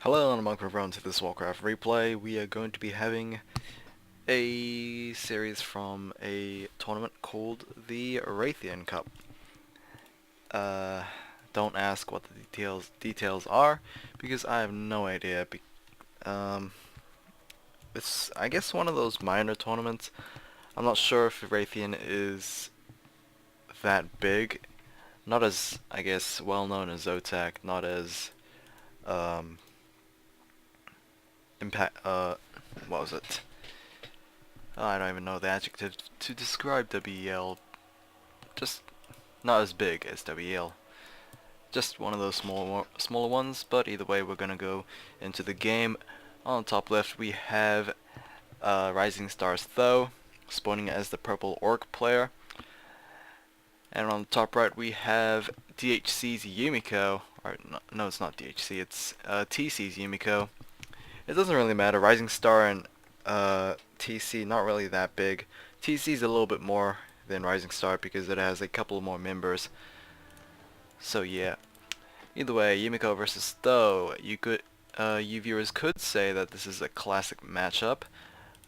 Hello and welcome everyone to this Warcraft replay. We are going to be having a series from a tournament called the Raytheon Cup. Uh, don't ask what the details are because I have no idea. Um, it's I guess one of those minor tournaments. I'm not sure if Raytheon is that big. Not as I guess well known as Zotac. Not as um, impact. What was it? I don't even know the adjective to describe WEL. Just not as big as WEL. Just one of those smaller ones, but either way we're gonna go into the game. On the top left we have Rising Stars Tho, spawning as the purple orc player. And on the top right we have DHC's Yumiko, or no it's not DHC, it's TC's Yumiko. It doesn't really matter, Rising Star and TC not really that big. TC's a little bit more than Rising Star because it has a couple more members. So yeah. Either way, Yumiko versus Tho. You viewers could say that this is a classic matchup.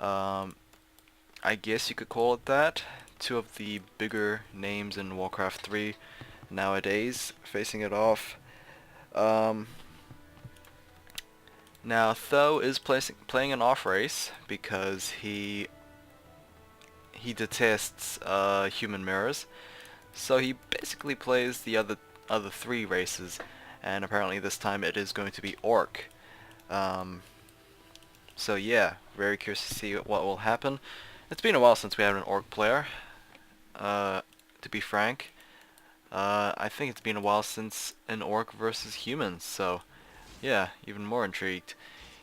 I guess you could call it that. Two of the bigger names in Warcraft 3 nowadays facing it off. Now Tho is playing an off race because he detests human mirrors. So he basically plays the other three races, and apparently this time it is going to be Orc. So yeah, very curious to see what will happen. It's been a while since we had an Orc player, to be frank. I think it's been a while since an Orc versus humans, so yeah, even more intrigued.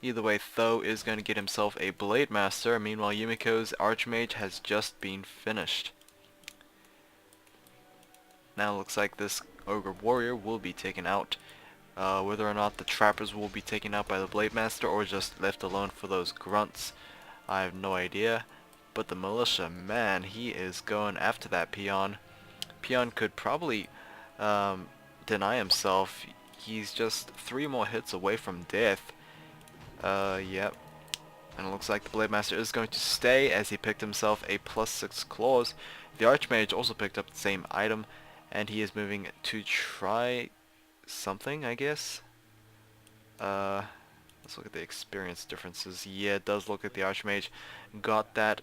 Either way, Tho is going to get himself a Blade Master, meanwhile Yumiko's Archmage has just been finished. Now it looks like this Ogre Warrior will be taken out. Whether or not the Trappers will be taken out by the Blade Master or just left alone for those Grunts, I have no idea. But the Militia, man, he is going after that Peon. Peon could probably deny himself. He's just 3 more hits away from death. Yep. And it looks like the Blade Master is going to stay as he picked himself a +6 claws. The Archmage also picked up the same item, and he is moving to try something, I guess. Let's look at the experience differences. Yeah, it does look like the Archmage got that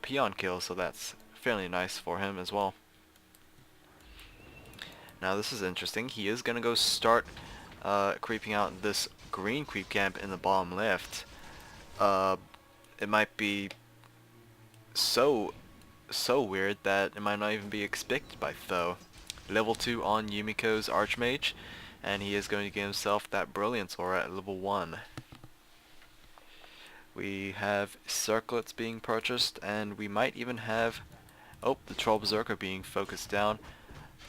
Peon kill, so that's fairly nice for him as well. Now this is interesting. He is gonna go start creeping out this green creep camp in the bottom left. It might be so weird that it might not even be expected by Tho. Level 2 on Yumiko's Archmage, and he is going to get himself that Brilliance Aura at level 1. We have Circlets being purchased, and we might even have the Troll Berserker being focused down.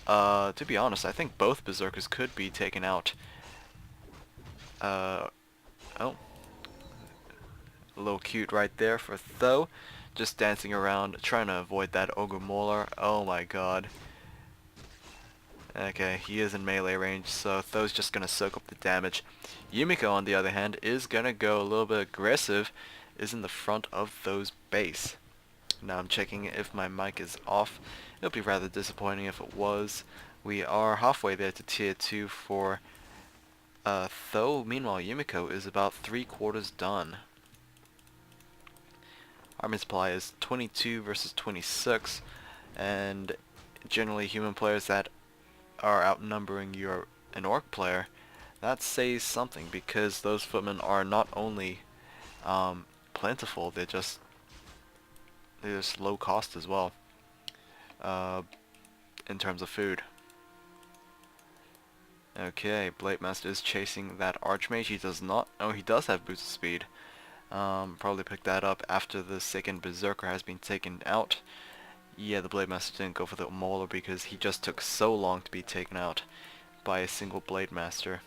To be honest, I think both Berserkers could be taken out. Oh. A little cute right there for Tho. Just dancing around, trying to avoid that Ogre Mauler. Oh my god. Okay, he is in melee range, so Tho's just gonna soak up the damage. Yumiko, on the other hand, is gonna go a little bit aggressive, is in the front of Tho's base. Now I'm checking if my mic is off. It would be rather disappointing if it was. We are halfway there to tier 2 for Tho. Meanwhile, Yumiko is about 3/4 done. Army supply is 22 versus 26, and generally human players that are outnumbering an Orc player, that says something, because those footmen are not only plentiful, they're just low cost as well, in terms of food. Okay, Blade Master is chasing that Archmage. He does not. Oh, he does have boost of speed. Probably picked that up after the second Berserker has been taken out. Yeah, the Blade Master didn't go for the Mauler because he just took so long to be taken out by a single Blade Master.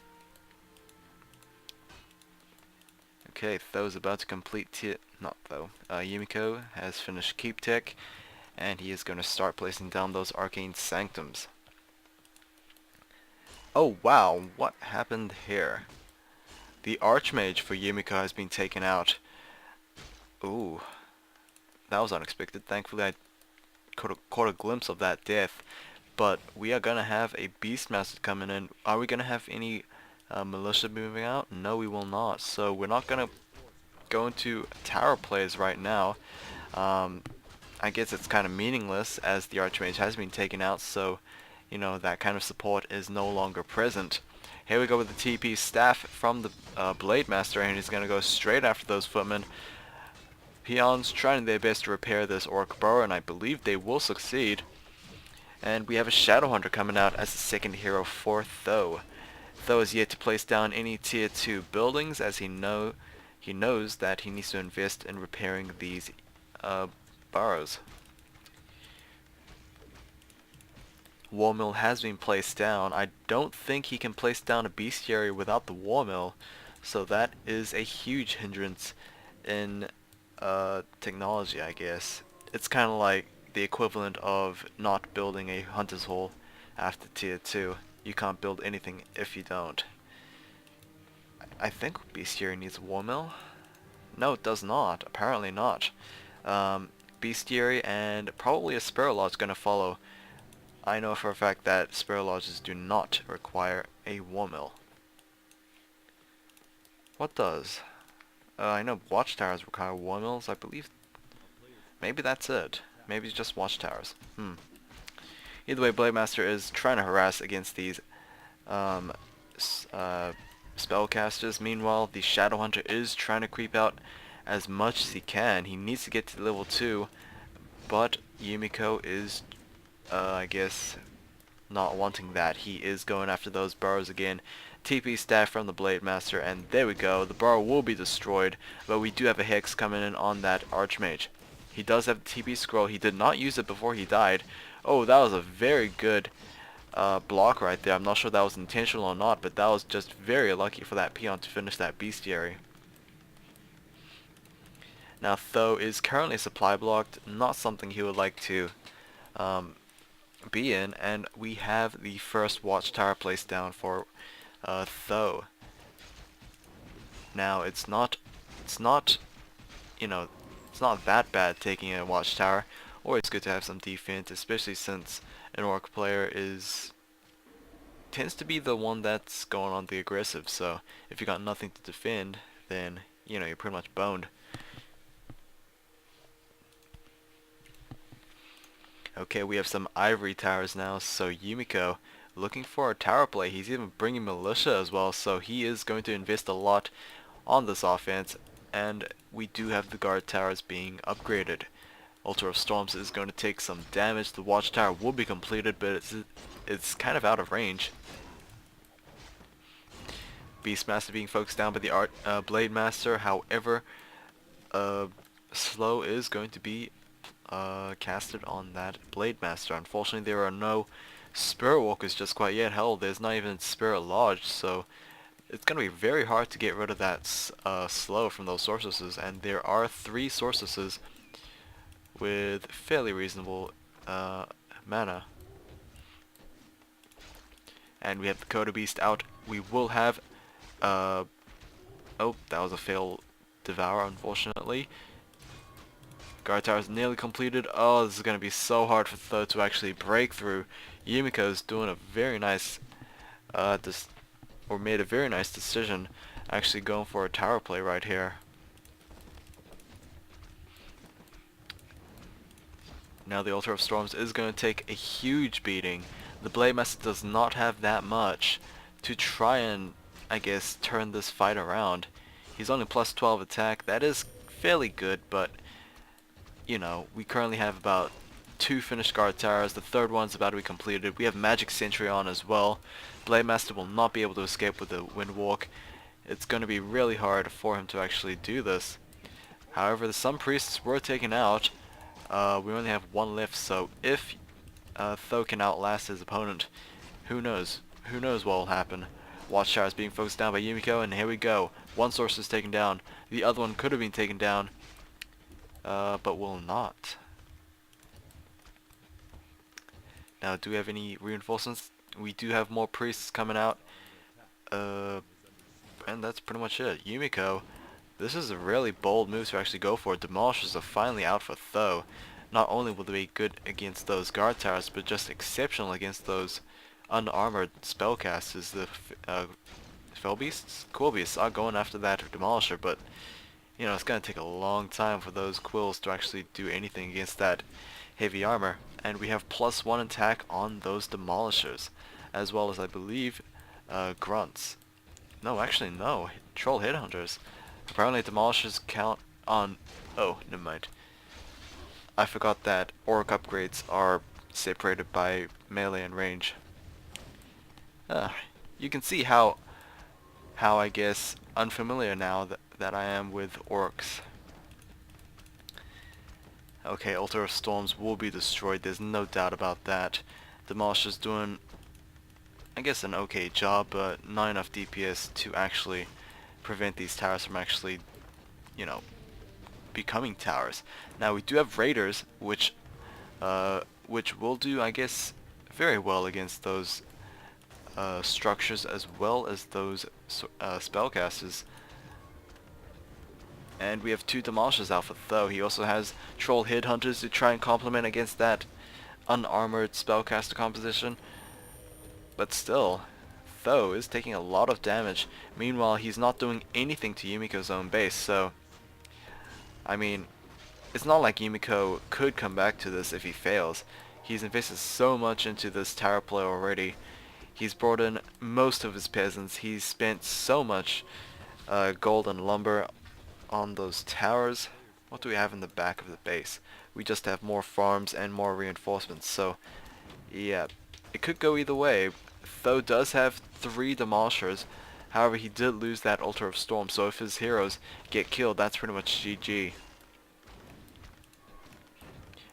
Okay, Tho's about to complete Yumiko has finished Keep Tech, and he is going to start placing down those Arcane Sanctums. Oh wow, what happened here? The Archmage for Yumiko has been taken out. Ooh, that was unexpected. Thankfully I caught a glimpse of that death. But we are gonna have a Beastmaster coming in. Are we gonna have any militia moving out? No, we will not. So we're not gonna go into tower plays right now. I guess it's kind of meaningless as the Archmage has been taken out, so you know that kind of support is no longer present. Here we go with the TP staff from the Blade Master, and he's gonna go straight after those footmen. Peons trying their best to repair this Orc Burrow, and I believe they will succeed. And we have a Shadow Hunter coming out as the second hero for Tho. Tho is yet to place down any tier 2 buildings, as he knows that he needs to invest in repairing these burrows. War Mill has been placed down. I don't think he can place down a bestiary without the War Mill, so that is a huge hindrance in technology, I guess. It's kind of like the equivalent of not building a Hunter's Hall after tier 2. You can't build anything if you don't. I think bestiary needs a War Mill. No, it does not. Apparently not. Bestiary and probably a Sparrow Lodge is going to follow. I know for a fact that Sparrow Lodges do not require a War Mill. What does? I know Watchtowers require War Mills, I believe. Maybe that's it. Maybe it's just Watchtowers. Either way, Blade Master is trying to harass against these spellcasters. Meanwhile, the Shadow Hunter is trying to creep out as much as he can. He needs to get to level 2, but Yumiko is, I guess, not wanting that. He is going after those burrows again. TP staff from the Blade Master, and there we go. The burrow will be destroyed, but we do have a Hex coming in on that Archmage. He does have the TP scroll. He did not use it before he died. Oh, that was a very good block right there. I'm not sure that was intentional or not, but that was just very lucky for that peon to finish that bestiary. Now Tho is currently supply blocked, not something he would like to be in, and we have the first watchtower placed down for Tho. Now it's not you know, it's not that bad taking a watchtower. Always good to have some defense, especially since an orc player tends to be the one that's going on the aggressive. So if you got nothing to defend, then you know you're pretty much boned. Okay, we have some ivory towers now, so Yumiko looking for a tower play. He's even bringing militia as well, so he is going to invest a lot on this offense, and we do have the guard towers being upgraded. Altar of Storms is going to take some damage. The watchtower will be completed, but it's kind of out of range. Beastmaster being focused down by the Blade Master, however, slow is going to be casted on that Blade Master. Unfortunately, there are no Spirit Walkers just quite yet. Hell, there's not even Spirit Lodge, so it's going to be very hard to get rid of that slow from those sorceresses, and there are 3 sorceresses with fairly reasonable mana. And we have the Coda Beast out. We will have oh, that was a fail Devour, unfortunately. Guard tower is nearly completed. Oh, this is going to be so hard for Tho to actually break through. Yumiko is doing a very nice, made a very nice decision, actually going for a tower play right here. Now the Altar of Storms is going to take a huge beating. The Blade Master does not have that much to try and, I guess, turn this fight around. He's only plus 12 attack. That is fairly good, but you know, we currently have about 2 finished guard towers. The third one's about to be completed. We have Magic Sentry on as well. Blade Master will not be able to escape with the Windwalk. It's going to be really hard for him to actually do this. However, some priests were taken out. We only have 1 left, so if Tho can outlast his opponent, who knows? Who knows what will happen? Watchtower is being focused down by Yumiko, and here we go. 1 source is taken down. The other one could have been taken down, but will not. Now, do we have any reinforcements? We do have more priests coming out, and And that's pretty much it. Yumiko, this is a really bold move to actually go for. Demolishers are finally out for Tho. Not only will they be good against those guard towers, but just exceptional against those unarmored spellcasters. The Fell Beasts? Cool Beasts are going after that Demolisher, but you know, it's going to take a long time for those quills to actually do anything against that heavy armor. And we have +1 attack on those Demolishers, as well as, I believe, grunts. No, actually, no. Troll Headhunters. Apparently, Demolishers count on... Oh, never mind. I forgot that Orc upgrades are separated by melee and range. You can see how I guess unfamiliar now that I am with orcs. Okay, Altar of Storms will be destroyed, there's no doubt about that. Demolisher's doing, I guess, an okay job, but not enough DPS to actually prevent these towers from actually, you know, becoming towers. Now we do have Raiders, which will do, I guess, very well against those structures as well as those spellcasters. And we have 2 Demolishers out for Tho. He also has Troll Headhunters to try and complement against that unarmored spellcaster composition. But still, Tho is taking a lot of damage. Meanwhile, he's not doing anything to Yumiko's own base, so... I mean, it's not like Yumiko could come back to this if he fails. He's invested so much into this tower play already. He's brought in most of his peasants. He's spent so much gold and lumber on those towers. What do we have in the back of the base? We just have more farms and more reinforcements. So, yeah, it could go either way. Tho does have 3 Demolishers. However, he did lose that Altar of Storm. So if his heroes get killed, that's pretty much GG.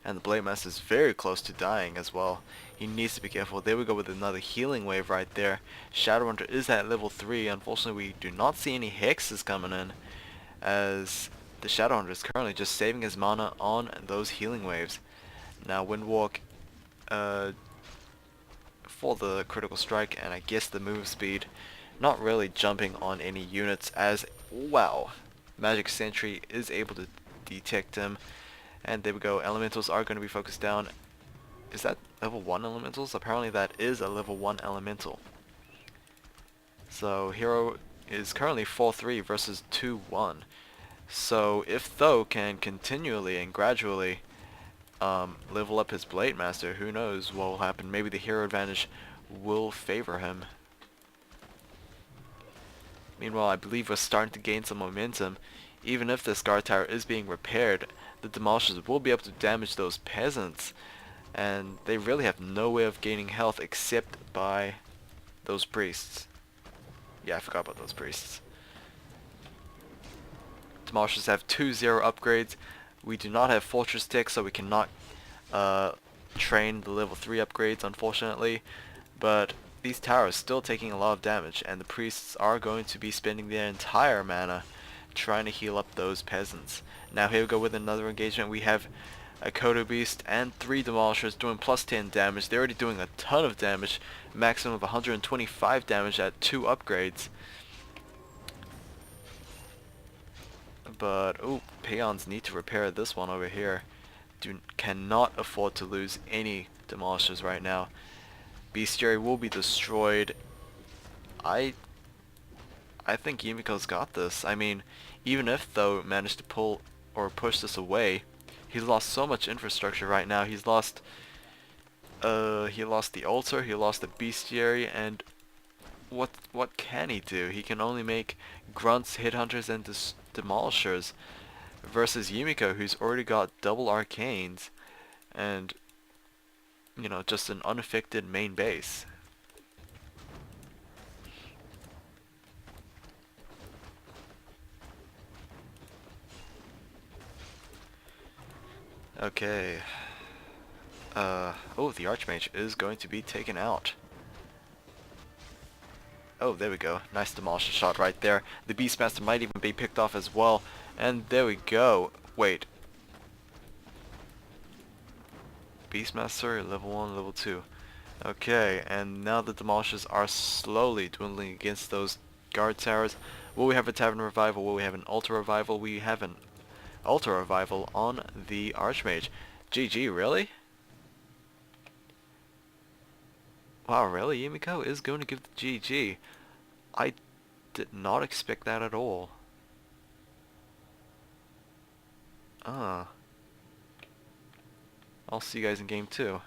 And the Blade Master is very close to dying as well. He needs to be careful. There we go with another healing wave right there. Shadowrunner is at level 3. Unfortunately, we do not see any hexes coming in, as the Shadowrunner is currently just saving his mana on those healing waves. Now Windwalk for the critical strike, and I guess the move speed. Not really jumping on any units, as, wow, Magic Sentry is able to detect him. And there we go, elementals are going to be focused down. Is that level 1 elementals? Apparently that is a level 1 elemental. So hero is currently 4-3 versus 2-1. So if Tho can continually and gradually level up his Blade Master, who knows what will happen. Maybe the hero advantage will favor him. Meanwhile, I believe we're starting to gain some momentum. Even if this guard tower is being repaired, the Demolishers will be able to damage those peasants. And they really have no way of gaining health except by those priests. Yeah, I forgot about those priests. Demolishers have 2-0 upgrades. We do not have Fortress Tech, so we cannot train the level 3 upgrades, unfortunately. But these towers still taking a lot of damage, and the priests are going to be spending their entire mana trying to heal up those peasants. Now here we go with another engagement. We have a Kodo Beast and 3 Demolishers doing +10 damage. They're already doing a ton of damage, maximum of 125 damage at 2 upgrades. But, oh, Peons need to repair this one over here. Cannot afford to lose any Demolishers right now. Bestiary will be destroyed. I think Yumiko's got this. I mean, even if Tho managed to pull or push this away, he's lost so much infrastructure right now. He's lost he lost the altar, he lost the bestiary, and what can he do? He can only make grunts, headhunters, and demolishers versus Yumiko, who's already got double arcanes and, you know, just an unaffected main base. Okay. Oh, the Archmage is going to be taken out. Oh, there we go. Nice demolition shot right there. The Beastmaster might even be picked off as well. And there we go. Wait. Beastmaster, level 1, level 2. Okay, and now the demolishers are slowly dwindling against those guard towers. Will we have a Tavern Revival? Will we have an Ultra Revival? We have an Ultra Revival on the Archmage. GG, really? Wow, really? Yumiko is going to give the GG. I did not expect that at all. I'll see you guys in game 2.